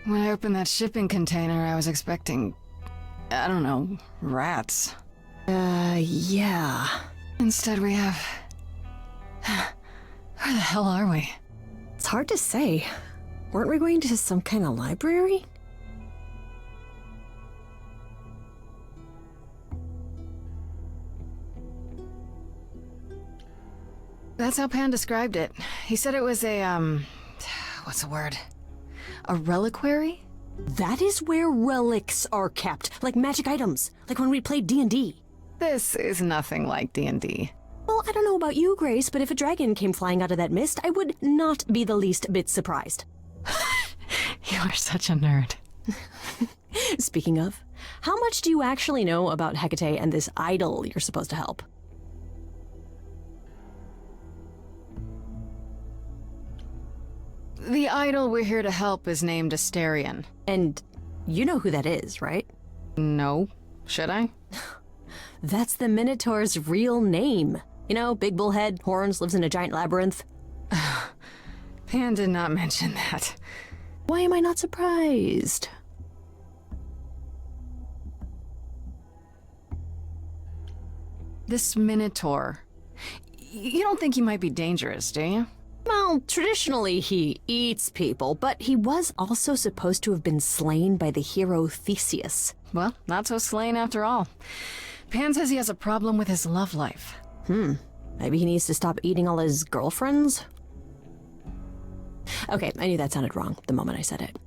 When I opened that shipping container, I was expecting, I don't know, rats. Yeah. Instead we have... Where the hell are we? It's hard to say. Weren't we going to some kind of library? That's how Pan described it. He said it was a, what's the word? A reliquary? That is where relics are kept, like magic items, like when we played D&D. This is nothing like D&D. Well, I don't know about you, Grace, but if a dragon came flying out of that mist, I would not be the least bit surprised. You are such a nerd. Speaking of, how much do you actually know about Hekate and this idol you're supposed to help? The idol we're here to help is named Asterion. And you know who that is, right? No. Should I? That's the Minotaur's real name. You know, big bullhead, horns, lives in a giant labyrinth. Pan did not mention that. Why am I not surprised? This Minotaur. You don't think he might be dangerous, do you? Well, traditionally he eats people, but he was also supposed to have been slain by the hero Theseus. Well, not so slain after all. Pan says he has a problem with his love life. Maybe he needs to stop eating all his girlfriends? Okay, I knew that sounded wrong the moment I said it.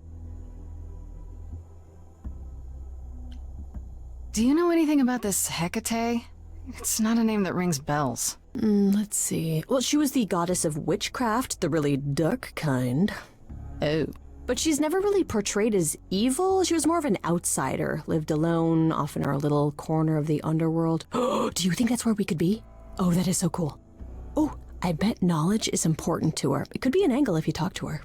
Do you know anything about this Hekate? It's not a name that rings bells. Let's see. Well, she was the goddess of witchcraft, the really dark kind. Oh. But she's never really portrayed as evil. She was more of an outsider, lived alone, off in her little corner of the underworld. Do you think that's where we could be? Oh, that is so cool. Oh, I bet knowledge is important to her. It could be an angle if you talk to her.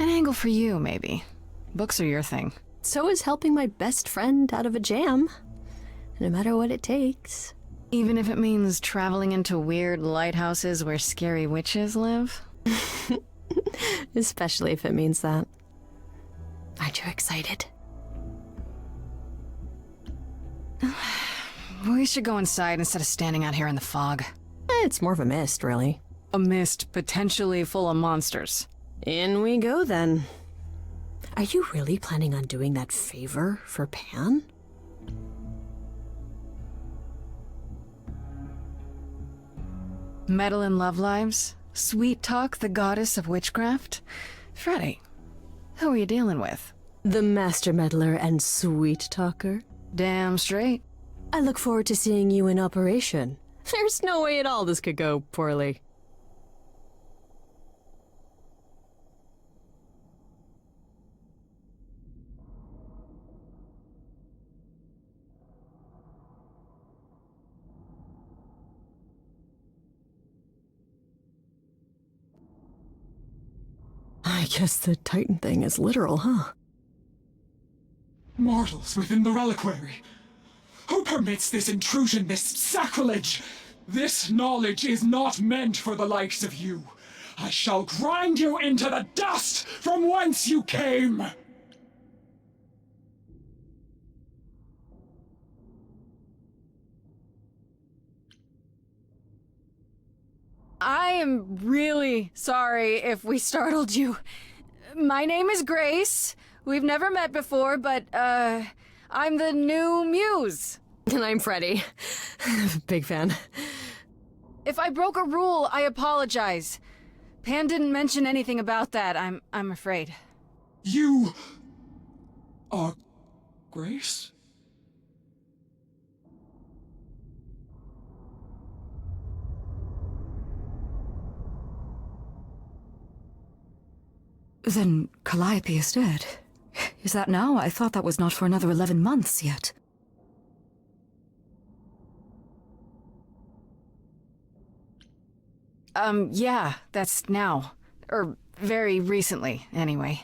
An angle for you, maybe. Books are your thing. So is helping my best friend out of a jam. No matter what it takes. Even if it means traveling into weird lighthouses where scary witches live? Especially if it means that. Aren't you excited? We should go inside instead of standing out here in the fog. It's more of a mist, really. A mist potentially full of monsters. In we go, then. Are you really planning on doing that favor for Pan? Meddle in love lives? Sweet Talk, the goddess of witchcraft? Freddy, who are you dealing with? The master meddler and sweet talker. Damn straight. I look forward to seeing you in operation. There's no way at all this could go poorly. I guess the Titan thing is literal, huh? Mortals within the reliquary. Who permits this intrusion, this sacrilege? This knowledge is not meant for the likes of you. I shall grind you into the dust from whence you came! I am really sorry if we startled you. My name is Grace. We've never met before, but, I'm the new muse. And I'm Freddy. Big fan. If I broke a rule, I apologize. Pan didn't mention anything about that, I'm afraid. You... are... Grace? Then Calliope is dead. Is that now? I thought that was not for another 11 months yet. Yeah, that's now. Or very recently, anyway.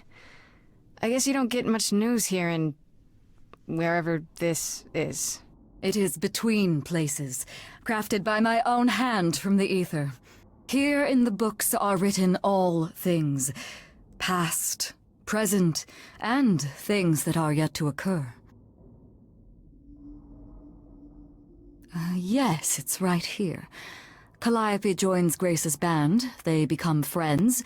I guess you don't get much news here in... wherever this is. It is between places, crafted by my own hand from the ether. Here in the books are written all things, past, present, and things that are yet to occur. Yes, it's right here. Calliope joins Grace's band. They become friends.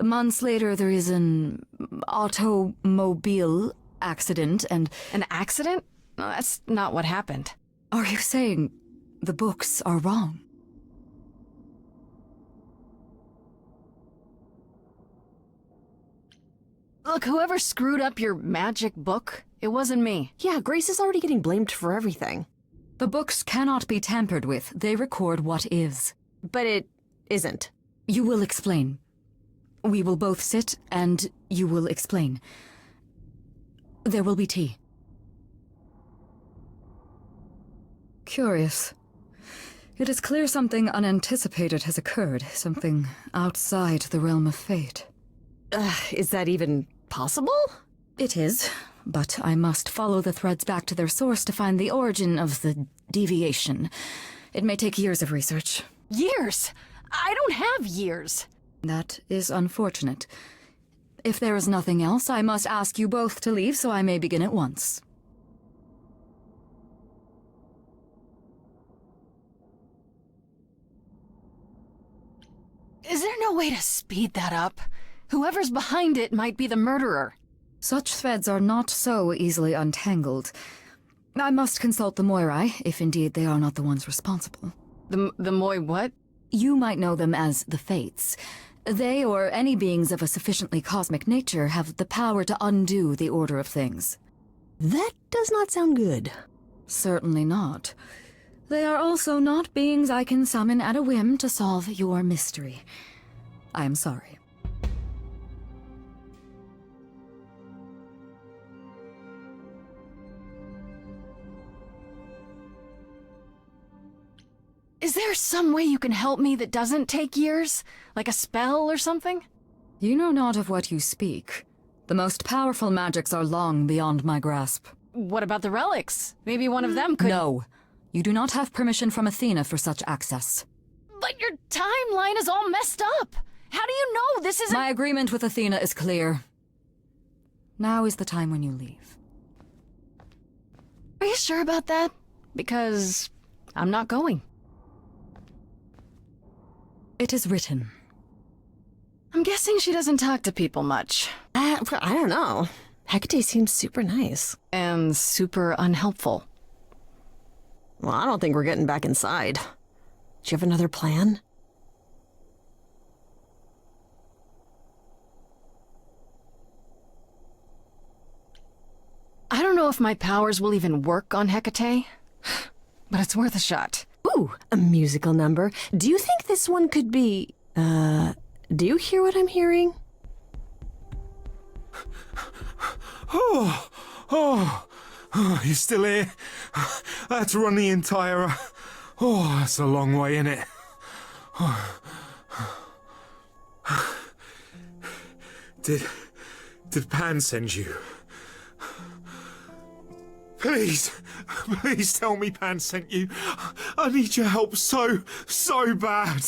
Months later, there is an automobile accident and... An accident? No, that's not what happened. Are you saying the books are wrong? Look, whoever screwed up your magic book, it wasn't me. Yeah, Grace is already getting blamed for everything. The books cannot be tampered with. They record what is. But it isn't. You will explain. We will both sit, and you will explain. There will be tea. Curious. It is clear something unanticipated has occurred, something outside the realm of fate. Is that even possible? It is, but I must follow the threads back to their source to find the origin of the deviation. It may take years of research. Years? I don't have years. That is unfortunate. If there is nothing else, I must ask you both to leave so I may begin at once. Is there no way to speed that up? Whoever's behind it might be the murderer. Such threads are not so easily untangled. I must consult the Moirai, if indeed they are not the ones responsible. The Moi what? You might know them as the Fates. They, or any beings of a sufficiently cosmic nature, have the power to undo the order of things. That does not sound good. Certainly not. They are also not beings I can summon at a whim to solve your mystery. I am sorry. Is there some way you can help me that doesn't take years? Like a spell or something? You know not of what you speak. The most powerful magics are long beyond my grasp. What about the relics? Maybe one of them could— No. You do not have permission from Athena for such access. But your timeline is all messed up! How do you know this isn't— My agreement with Athena is clear. Now is the time when you leave. Are you sure about that? Because I'm not going. It is written. I'm guessing she doesn't talk to people much. I don't know. Hekate seems super nice. And super unhelpful. Well, I don't think we're getting back inside. Do you have another plan? I don't know if my powers will even work on Hekate, but it's worth a shot. Ooh, a musical number. Do you think this one could be... do you hear what I'm hearing? Oh, you still here? I had to run the entire... Oh, that's a long way, innit? Did Pan send you? Please tell me Pan sent you. I need your help so bad.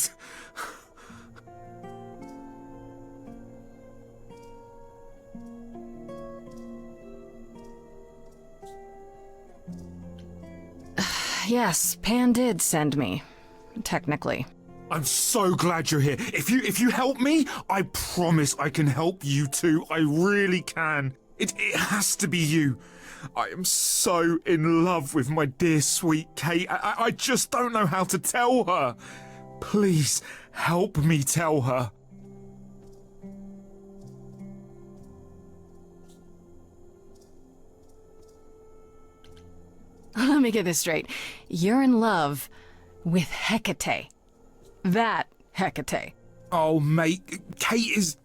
Yes, Pan did send me. Technically. I'm so glad you're here. If you help me, I promise I can help you too. I really can. It has to be you. I am so in love with my dear sweet Kate. I just don't know how to tell her. Please help me tell her. Let me get this straight. You're in love with Hekate. That Hekate. Oh, mate, Kate is...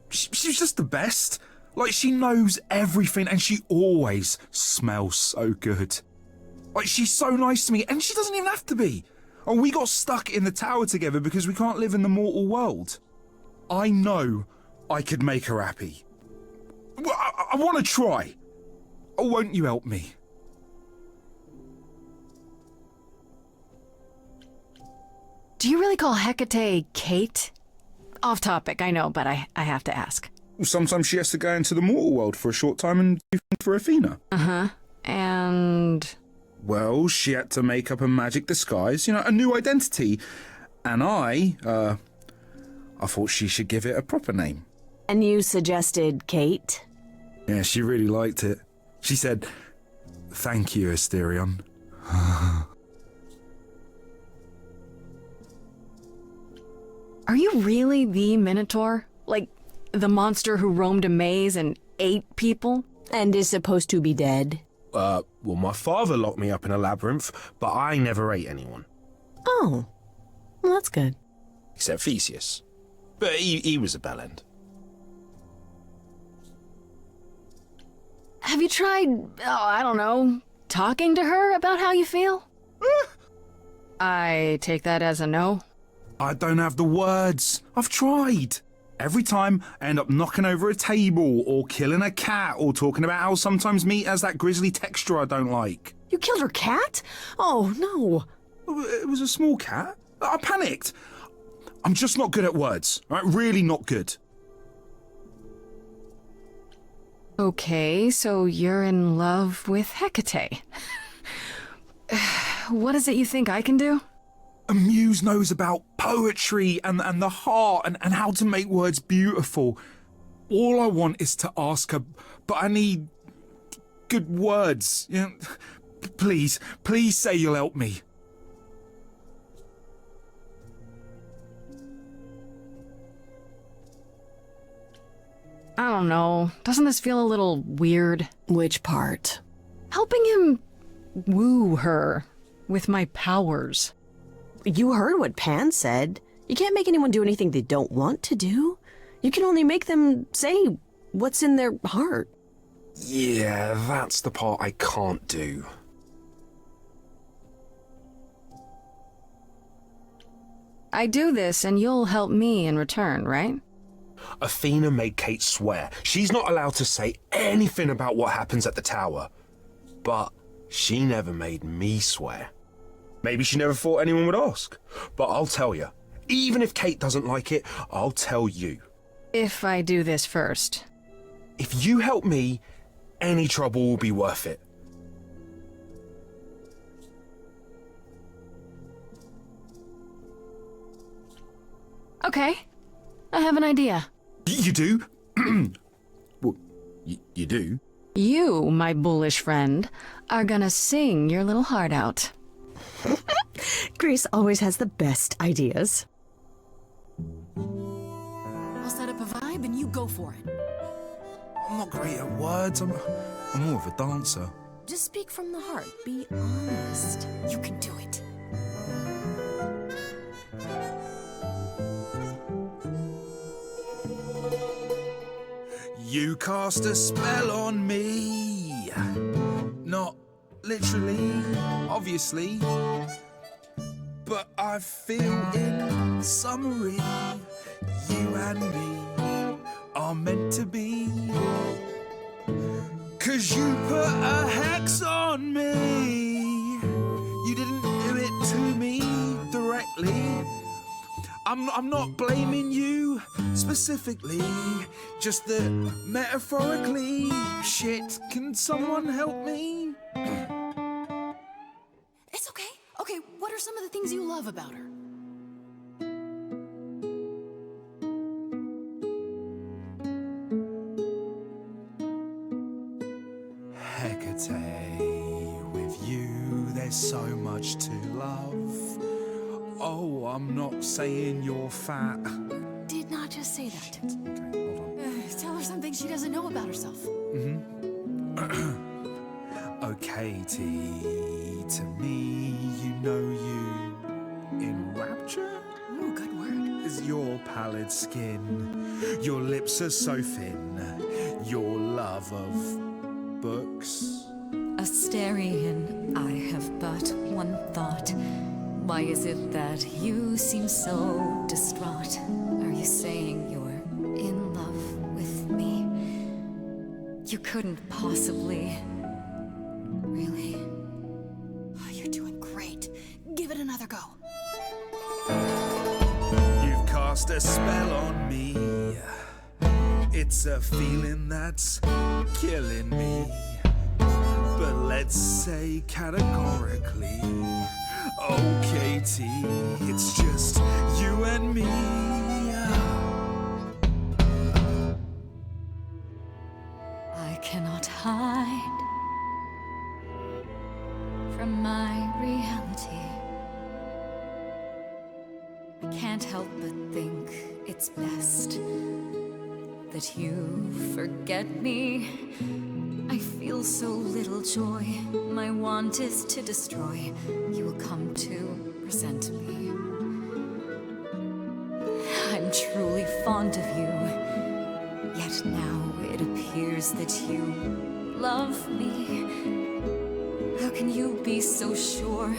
She's just the best. Like, she knows everything and she always smells so good. Like, she's so nice to me and she doesn't even have to be. Oh, we got stuck in the tower together because we can't live in the mortal world. I know I could make her happy. Well, I want to try. Oh, won't you help me? Do you really call Hekate Kate? Off topic, I know, but I have to ask. Sometimes she has to go into the mortal world for a short time and do things for Athena. Uh-huh. And... Well, she had to make up a magic disguise, a new identity. And I thought she should give it a proper name. And you suggested Kate? Yeah, she really liked it. She said, "Thank you, Asterion." Are you really the Minotaur? Like, the monster who roamed a maze and ate people? And is supposed to be dead? Well, my father locked me up in a labyrinth, but I never ate anyone. Oh, well, that's good. Except Theseus. But he was a bellend. Have you tried, I don't know, talking to her about how you feel? I take that as a no. I don't have the words. I've tried. Every time I end up knocking over a table or killing a cat or talking about how sometimes meat has that grisly texture I don't like. You killed her cat? Oh, no. It was a small cat. I panicked. I'm just not good at words, right? Really not good. Okay, so you're in love with Hekate. What is it you think I can do? A muse knows about poetry and the heart and how to make words beautiful. All I want is to ask her, but I need good words. Please say you'll help me. I don't know. Doesn't this feel a little weird? Which part? Helping him woo her with my powers. You heard what Pan said. You can't make anyone do anything they don't want to do. You can only make them say what's in their heart. Yeah, that's the part I can't do. I do this and you'll help me in return, right? Athena made Kate swear she's not allowed to say anything about what happens at the tower. But she never made me swear. Maybe she never thought anyone would ask. But I'll tell you, even if Kate doesn't like it, I'll tell you. If I do this first. If you help me, any trouble will be worth it. Okay, I have an idea. You do? Well, you do? You, my bullish friend, are gonna sing your little heart out. Grace always has the best ideas. I'll set up a vibe and you go for it. I'm not great at words. I'm more of a dancer. Just speak from the heart. Be honest. You can do it. You cast a spell on me. Not literally, obviously. But I feel in summary, you and me are meant to be. 'Cause you put a hex on me. You didn't do it to me directly. I'm not blaming you specifically, just that metaphorically. Shit, can someone help me? It's okay. Okay, what are some of the things you love about her? Hekate, with you there's so much to love. Oh, I'm not saying you're fat. Did not just say that. Okay, hold on. Tell her something she doesn't know about herself. Oh, Katie, to me, you know you enrapture Ooh, good word. is your pallid skin. Your lips are so thin. Your love of books. Asterion, I have but one thought. Why is it that you seem so distraught? Are you saying you're in love with me? You couldn't possibly. Really? Oh, you're doing great. Give it another go. It's a feeling that's killing me. But let's say categorically, oh Katie, it's just you and me. I cannot hide from my reality. I can't help but think it's best that you forget me. I feel so little joy. My want is to destroy. You will come to resent me. I'm truly fond of you. Yet now it appears that you love me. How can you be so sure?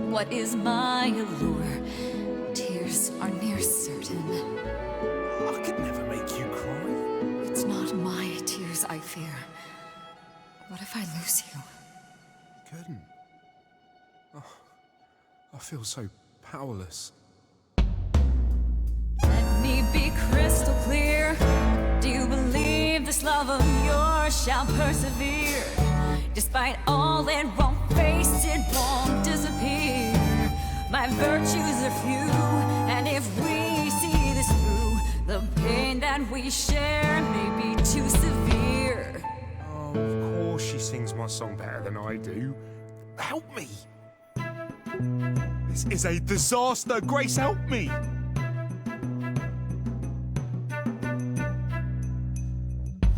What is my allure? Tears are near certain. I could never make you cry. It's not my tears I fear. What if I lose you? Couldn't. Oh, I feel so powerless. Let me be crystal clear. Do you believe this love of yours shall persevere? Despite all it won't face, it won't disappear. My virtues are few, and if we see this through, the pain that we share may be too severe. Oh, of course she sings my song better than I do. Help me! This is a disaster. Grace, help me!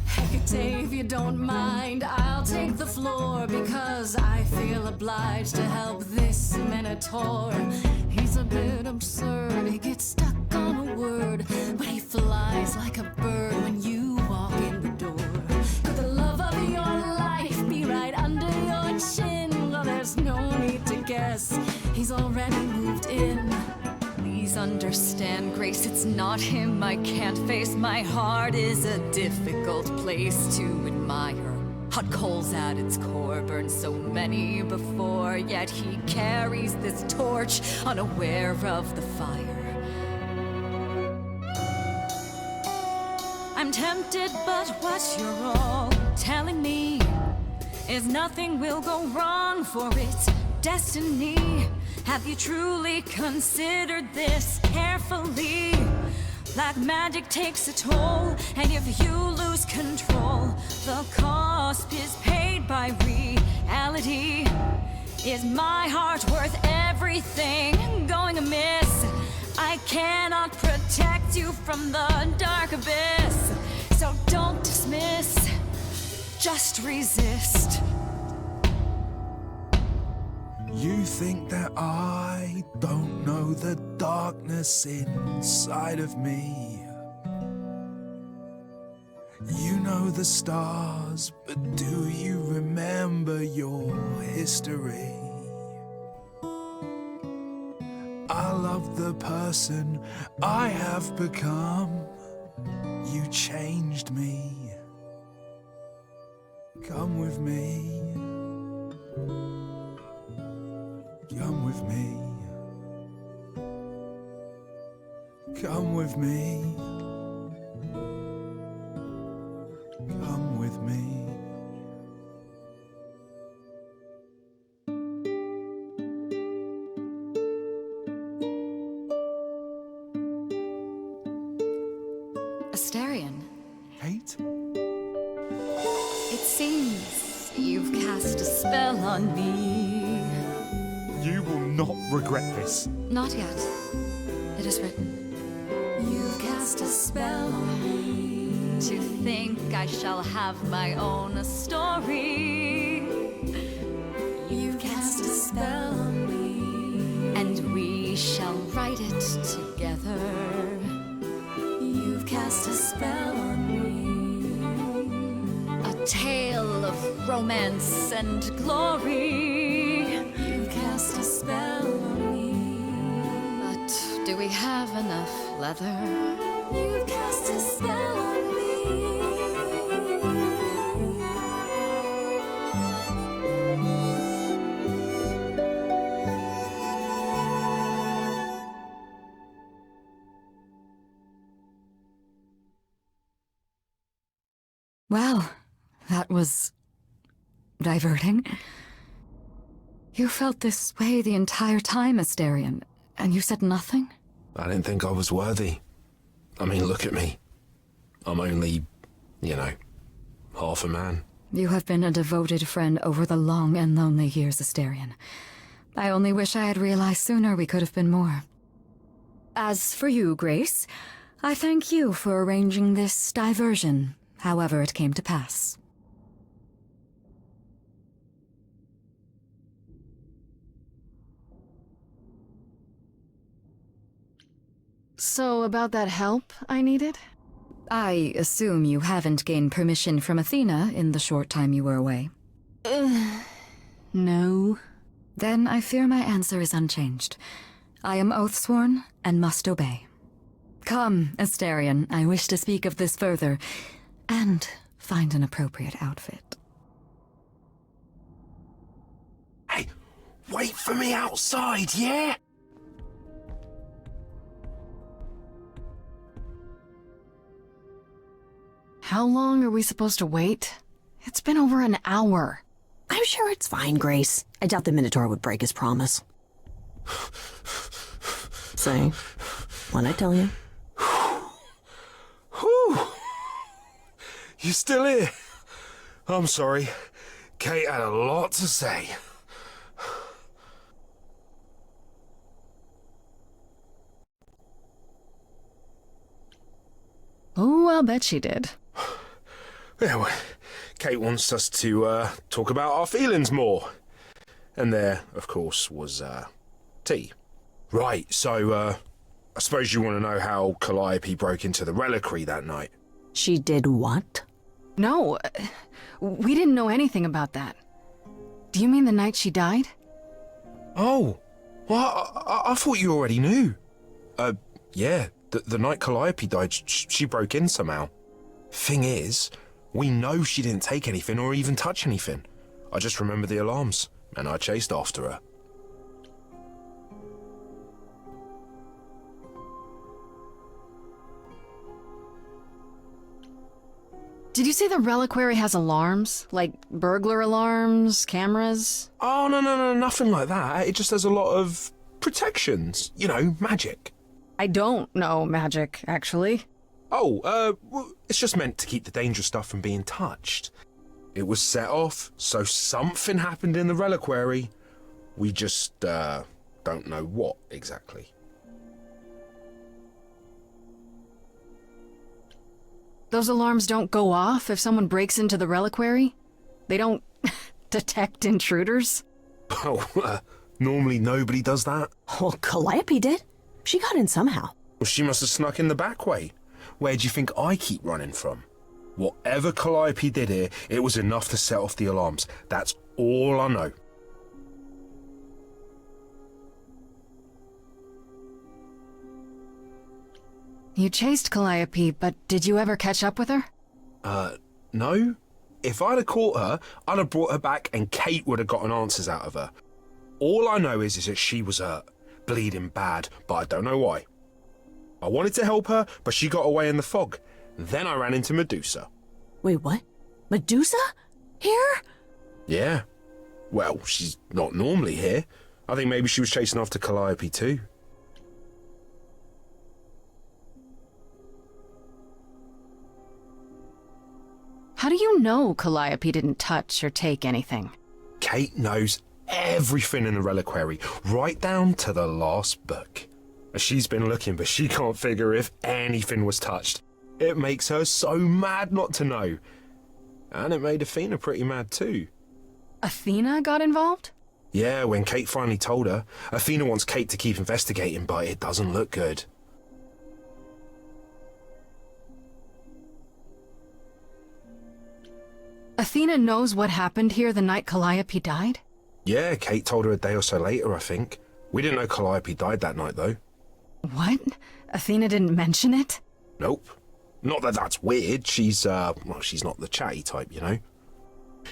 Hekate, if you don't mind, I'll take the floor because I feel obliged to help this minotaur. He's a bit absurd, he gets stuck on a word, but he flies like a bird when you walk in the door. Could the love of your life be right under your chin? Well, there's no need to guess, he's already moved in. Please understand, Grace, it's not him I can't face. My heart is a difficult place to admire. Hot coals at its core, burned so many before, yet he carries this torch, unaware of the fire. I'm tempted, but what you're all telling me is nothing will go wrong, for it's destiny. Have you truly considered this carefully? Black magic takes a toll, and if you lose control, the cost is paid by reality. Is my heart worth everything going amiss? I cannot protect you from the dark abyss, so don't dismiss, just resist. You think that I don't know the darkness inside of me. You know the stars, but do you remember your history? I love the person I have become. You changed me. Come with me. Come with me. Come with me. Come with me. Asterion, Kate? it seems you've cast a spell on me. You will not regret this. Not yet. It is written. You've cast a spell on me. To think I shall have my own story. You've cast a spell on me. And we shall write it together. You've cast a spell on me. A tale of romance and glory. You've cast a spell on me. But do we have enough leather? You've cast a spell on me. Well, that was diverting. You felt this way the entire time, Asterion, and you said nothing? I didn't think I was worthy. I mean, look at me. I'm only, half a man. You have been a devoted friend over the long and lonely years, Asterion. I only wish I had realized sooner we could have been more. As for you, Grace, I thank you for arranging this diversion, however it came to pass. So, about that help I needed? I assume you haven't gained permission from Athena in the short time you were away. No. Then I fear my answer is unchanged. I am oath-sworn and must obey. Come, Asterion, I wish to speak of this further, and find an appropriate outfit. Hey, wait for me outside, yeah? How long are we supposed to wait? It's been over an hour. I'm sure it's fine, Grace. I doubt the Minotaur would break his promise. Say, what'd I tell you? Whew. You still here? I'm sorry. Kate had a lot to say. Oh, I'll bet she did. Yeah, well, Kate wants us to talk about our feelings more. And there, of course, was tea. Right, so I suppose you want to know how Calliope broke into the reliquary that night. She did what? No, we didn't know anything about that. Do you mean the night she died? Oh, well, I thought you already knew. Yeah, the night Calliope died, she broke in somehow. Thing is, we know she didn't take anything or even touch anything. I just remember the alarms, and I chased after her. Did you say the reliquary has alarms? Like burglar alarms, cameras? Oh, no, nothing like that. It just has a lot of protections. You know, magic. I don't know magic, actually. Oh, well, it's just meant to keep the dangerous stuff from being touched. It was set off, so something happened in the reliquary. We just, don't know what exactly. Those alarms don't go off if someone breaks into the reliquary? They don't detect intruders? Oh, normally nobody does that. Well, Calliope did. She got in somehow. Well, she must have snuck in the back way. Where do you think I keep running from? Whatever Calliope did here, it was enough to set off the alarms. That's all I know. You chased Calliope, but did you ever catch up with her? No. If I'd have caught her, I'd have brought her back and Kate would have gotten answers out of her. All I know is that she was hurt, bleeding bad, but I don't know why. I wanted to help her, but she got away in the fog. Then I ran into Medusa. Wait, what? Medusa? Here? Yeah. Well, she's not normally here. I think maybe she was chasing after Calliope too. How do you know Calliope didn't touch or take anything? Kate knows everything in the reliquary, right down to the last book. She's been looking, but she can't figure if anything was touched. It makes her so mad not to know. And it made Athena pretty mad too. Athena got involved? Yeah, when Kate finally told her, Athena wants Kate to keep investigating, but it doesn't look good. Athena knows what happened here the night Calliope died? Yeah, Kate told her a day or so later, I think. We didn't know Calliope died that night, though. What? Athena didn't mention it? Nope. Not that that's weird. She's not the chatty type, you know.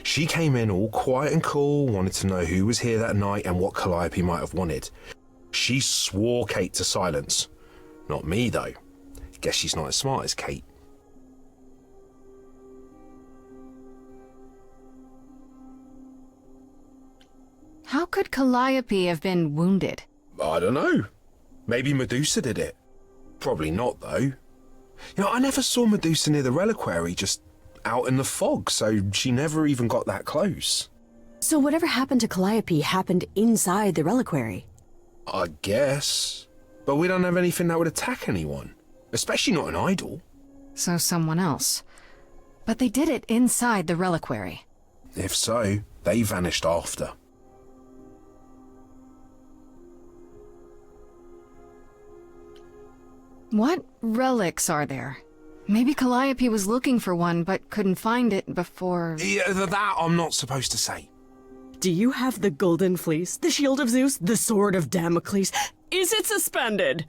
She came in all quiet and cool, wanted to know who was here that night and what Calliope might have wanted. She swore Kate to silence. Not me, though. Guess she's not as smart as Kate. could Calliope have been wounded? I don't know. Maybe Medusa did it. Probably not, though. You know, I never saw Medusa near the reliquary, just out in the fog, so she never even got that close. So whatever happened to Calliope happened inside the reliquary. I guess. But we don't have anything that would attack anyone. Especially not an idol. So someone else. But they did it inside the reliquary. If so, they vanished after. What relics are there? Maybe Calliope was looking for one, but couldn't find it before... Yeah, that I'm not supposed to say. Do you have the golden fleece, the shield of Zeus, the sword of Damocles? Is it suspended?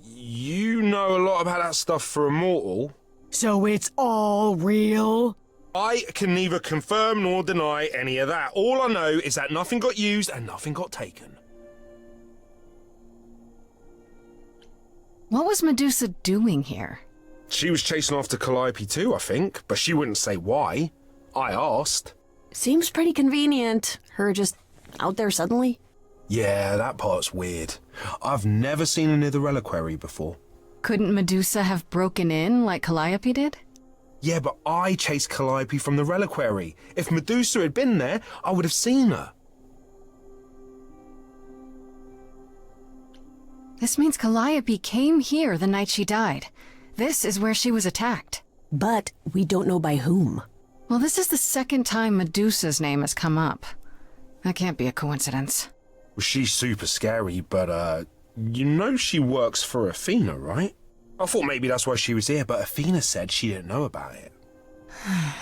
You know a lot about that stuff for a mortal. So it's all real? I can neither confirm nor deny any of that. All I know is that nothing got used and nothing got taken. What was Medusa doing here? She was chasing after Calliope too, I think, but she wouldn't say why. I asked. Seems pretty convenient. Her just out there suddenly. Yeah, that part's weird. I've never seen her near the reliquary before. Couldn't Medusa have broken in like Calliope did? Yeah, but I chased Calliope from the reliquary. If Medusa had been there, I would have seen her. This means Calliope came here the night she died. This is where she was attacked. But we don't know by whom. Well, this is the second time Medusa's name has come up. That can't be a coincidence. Well, she's super scary, but, you know she works for Athena, right? I thought maybe that's why she was here, but Athena said she didn't know about it.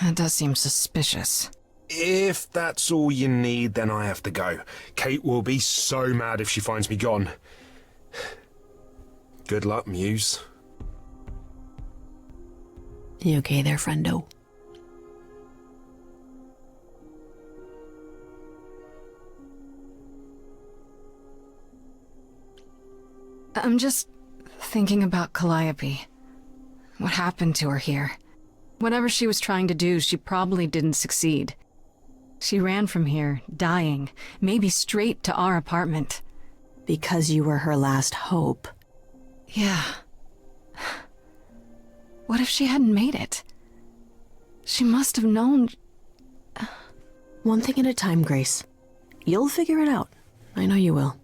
That does seem suspicious. If that's all you need, then I have to go. Kate will be so mad if she finds me gone. Good luck, Muse. You okay there, friendo? I'm just thinking about Calliope. What happened to her here? Whatever she was trying to do, she probably didn't succeed. She ran from here, dying, maybe straight to our apartment. Because you were her last hope. Yeah. What if she hadn't made it? She must have known... One thing at a time, Grace. You'll figure it out. I know you will.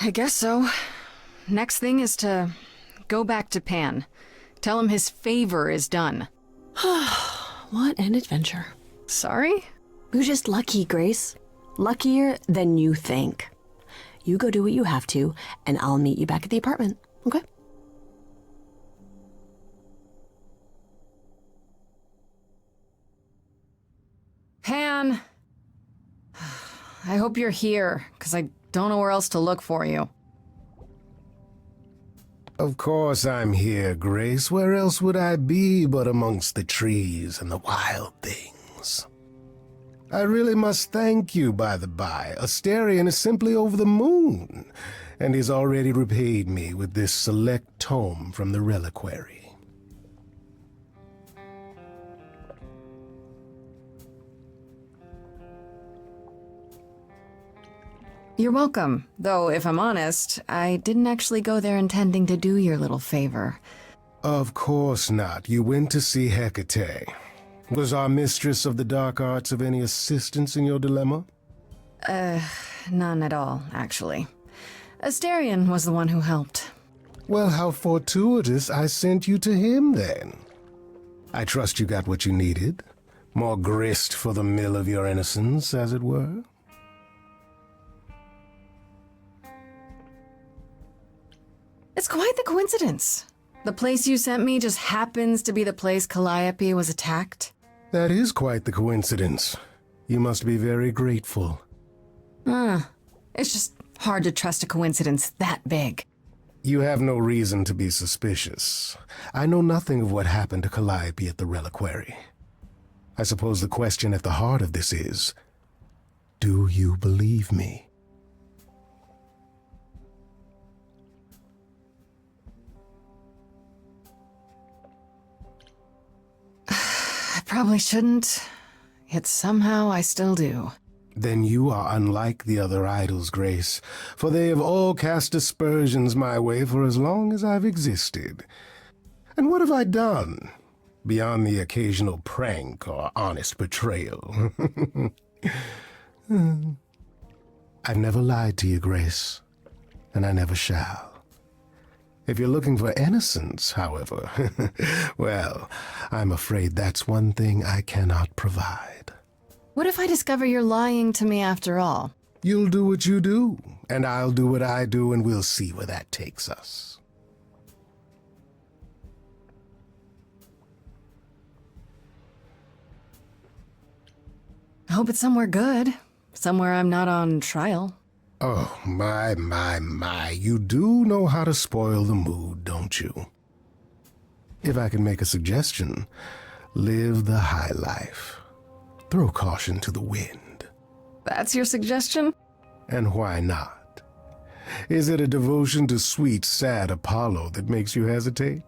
I guess so. Next thing is to go back to Pan. Tell him his favor is done. What an adventure. Sorry? You're just lucky, Grace. Luckier than you think. You go do what you have to, and I'll meet you back at the apartment, okay? Pan! I hope you're here, because I don't know where else to look for you. Of course I'm here, Grace. Where else would I be but amongst the trees and the wild things? I really must thank you, by the by. Asterion is simply over the moon, and he's already repaid me with this select tome from the reliquary. You're welcome, though if I'm honest, I didn't actually go there intending to do your little favor. Of course not. You went to see Hekate. Was our mistress of the dark arts of any assistance in your dilemma? None at all, actually. Asterion was the one who helped. Well, how fortuitous I sent you to him, then. I trust you got what you needed. More grist for the mill of your innocence, as it were. It's quite the coincidence. The place you sent me just happens to be the place Calliope was attacked. That is quite the coincidence. You must be very grateful. It's just hard to trust a coincidence that big. You have no reason to be suspicious. I know nothing of what happened to Calliope at the reliquary. I suppose the question at the heart of this is, do you believe me? I probably shouldn't, yet somehow I still do. Then you are unlike the other idols, Grace, for they have all cast aspersions my way for as long as I've existed. And what have I done, beyond the occasional prank or honest betrayal? I've never lied to you, Grace, and I never shall. If you're looking for innocence, however, well, I'm afraid that's one thing I cannot provide. What if I discover you're lying to me after all? You'll do what you do, and I'll do what I do, and we'll see where that takes us. I hope it's somewhere good. Somewhere I'm not on trial. Oh, my. You do know how to spoil the mood, don't you? If I can make a suggestion, live the high life. Throw caution to the wind. That's your suggestion? And why not? Is it a devotion to sweet, sad Apollo that makes you hesitate?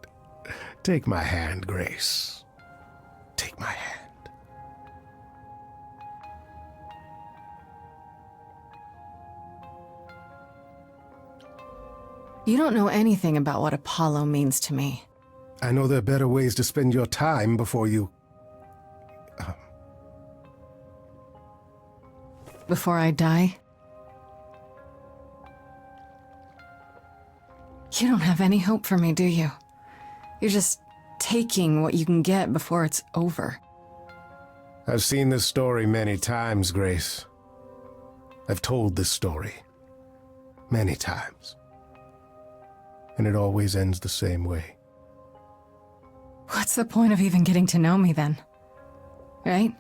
Take my hand, Grace. Take my hand. You don't know anything about what Apollo means to me. I know there are better ways to spend your time before you... Before I die? You don't have any hope for me, do you? You're just taking what you can get before it's over. I've seen this story many times, Grace. I've told this story many times. And it always ends the same way. What's the point of even getting to know me then? Right?